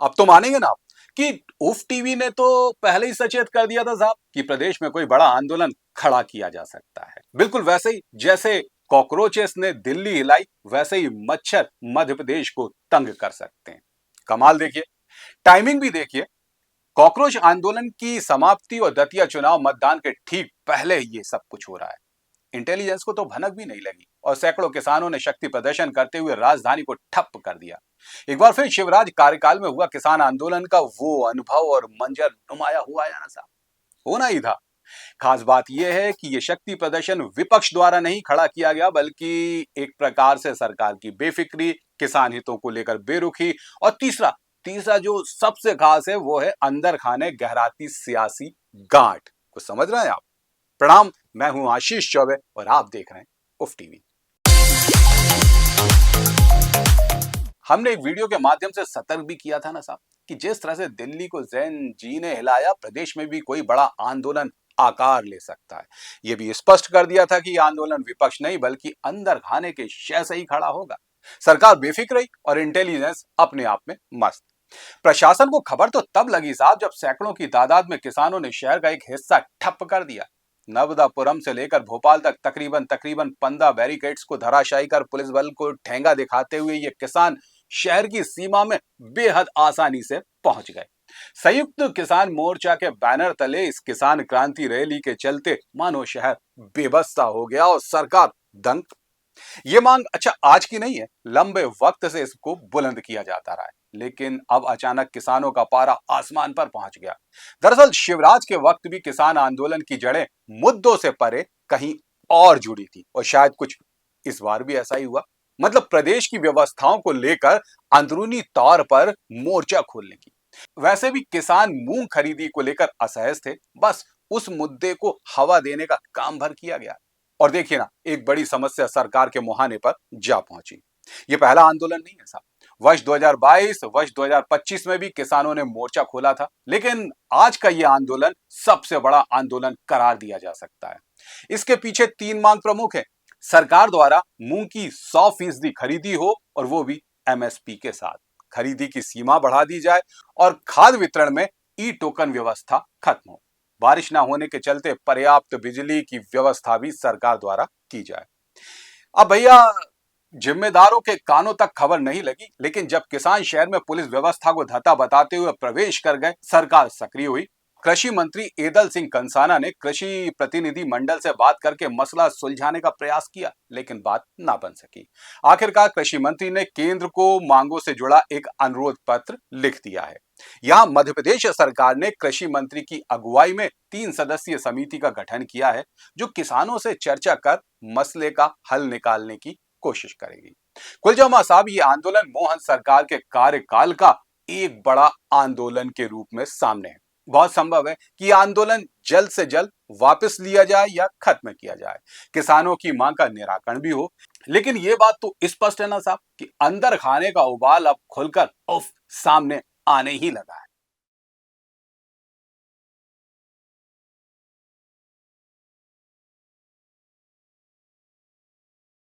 अब तो मानेंगे ना आप कि उफ टीवी ने तो पहले ही सचेत कर दिया था साहब कि प्रदेश में कोई बड़ा आंदोलन खड़ा किया जा सकता है। बिल्कुल वैसे ही जैसे कॉकरोचेस ने दिल्ली हिलाई, वैसे ही मच्छर मध्य प्रदेश को तंग कर सकते हैं। कमाल देखिए, टाइमिंग भी देखिए। कॉकरोच आंदोलन की समाप्ति और दतिया चुनाव मतदान के ठीक पहले ये सब कुछ हो रहा है। इंटेलिजेंस को तो भनक भी नहीं लगी और सैकड़ों किसानों ने शक्ति प्रदर्शन करते हुए राजधानी को ठप कर दिया। एक बार फिर शिवराज कार्यकाल में हुआ किसान आंदोलन का वो अनुभव और मंजर नुमाया हुआ है ना साहब, होना ही था। खास बात यह है कि यह शक्ति प्रदर्शन विपक्ष द्वारा नहीं खड़ा किया गया, बल्कि एक प्रकार से सरकार की बेफिक्री, किसान हितों को लेकर बेरुखी, और तीसरा तीसरा जो सबसे खास है वो है अंदर खाने गहराती सियासी गांठ। कुछ समझ रहे हैं आप? प्रणाम, मैं हूं आशीष चौबे और आप देख रहे हैं उफ टीवी। हमने एक वीडियो के माध्यम से सतर्क भी किया था ना साहब कि जिस तरह से दिल्ली को जैन जी ने हिलाया, प्रदेश में भी कोई बड़ा आंदोलन आकार ले सकता है। यह भी स्पष्ट कर दिया था कि यह आंदोलन विपक्ष नहीं बल्कि अंदर खाने के शय से ही खड़ा होगा। सरकार बेफिक्र रही और इंटेलिजेंस अपने आप में मस्त। प्रशासन को खबर तो तब लगी साहब जब सैकड़ों की तादाद में किसानों ने शहर का एक हिस्सा ठप कर दिया। नवदापुरम से लेकर भोपाल तक तकरीबन तकरीबन 15 बैरिकेड्स को धराशायी कर पुलिस बल को ठेंगा दिखाते हुए ये किसान शहर की सीमा में बेहद आसानी से पहुंच गए। संयुक्त किसान मोर्चा के बैनर तले इस किसान क्रांति रैली के चलते मानो शहर बेबस सा हो गया और सरकार दंग। ये मांग अच्छा आज की नहीं है, लंबे वक्त से इसको बुलंद किया जाता रहा है, लेकिन अब अचानक किसानों का पारा आसमान पर पहुंच गया। दरअसल शिवराज के वक्त भी किसान आंदोलन की जड़ें मुद्दों से परे कहीं और जुड़ी थी और शायद कुछ इस बार भी ऐसा ही हुआ। मतलब प्रदेश की व्यवस्थाओं को लेकर अंदरूनी तौर पर मोर्चा खोलने की। वैसे भी किसान मूंग खरीदी को लेकर असहज थे, बस उस मुद्दे को हवा देने का काम भर किया गया। और देखिए ना, एक बड़ी समस्या सरकार के मुहाने पर जा पहुंची। ये पहला आंदोलन नहीं है साहब। वर्ष 2022, वर्ष 2025 में भी किसानों ने मोर्चा खोला था, लेकिन आज का ये आंदोलन सबसे बड़ा आंदोलन करार दिया जा सकता है। इसके पीछे 3 मांग प्रमुख है। सरकार द्वारा मूंग की 100% खरीदी हो और वो भी एमएसपी के साथ। खरीदी की सीमा बढ़ा दी जाए और खाद वितरण में ई टोकन व्यवस्था खत्म हो। बारिश न होने के चलते पर्याप्त बिजली की व्यवस्था भी सरकार द्वारा की जाए। अब भैया, जिम्मेदारों के कानों तक खबर नहीं लगी, लेकिन जब किसान शहर में पुलिस व्यवस्था को धता बताते हुए प्रवेश कर गए, सरकार सक्रिय हुई। कृषि मंत्री एदल सिंह कंसाना ने कृषि प्रतिनिधि मंडल से बात करके मसला सुलझाने का प्रयास किया, लेकिन बात ना बन सकी। आखिरकार कृषि मंत्री ने केंद्र को मांगों से जुड़ा एक अनुरोध पत्र लिख दिया है। यहाँ मध्य प्रदेश सरकार ने कृषि मंत्री की अगुवाई में 3 सदस्यीय समिति का गठन किया है, जो किसानों से चर्चा कर मसले का हल निकालने की कोशिश करेगी। कुल जमा साहब, ये आंदोलन मोहन सरकार के कार्यकाल का एक बड़ा आंदोलन के रूप में सामने है। बहुत संभव है कि आंदोलन जल्द से जल्द वापस लिया जाए या खत्म किया जाए। किसानों की मांग का निराकरण भी हो, लेकिन यह बात तो स्पष्ट है ना साहब कि अंदर खाने का उबाल अब खुलकर उफ सामने आने ही लगा है।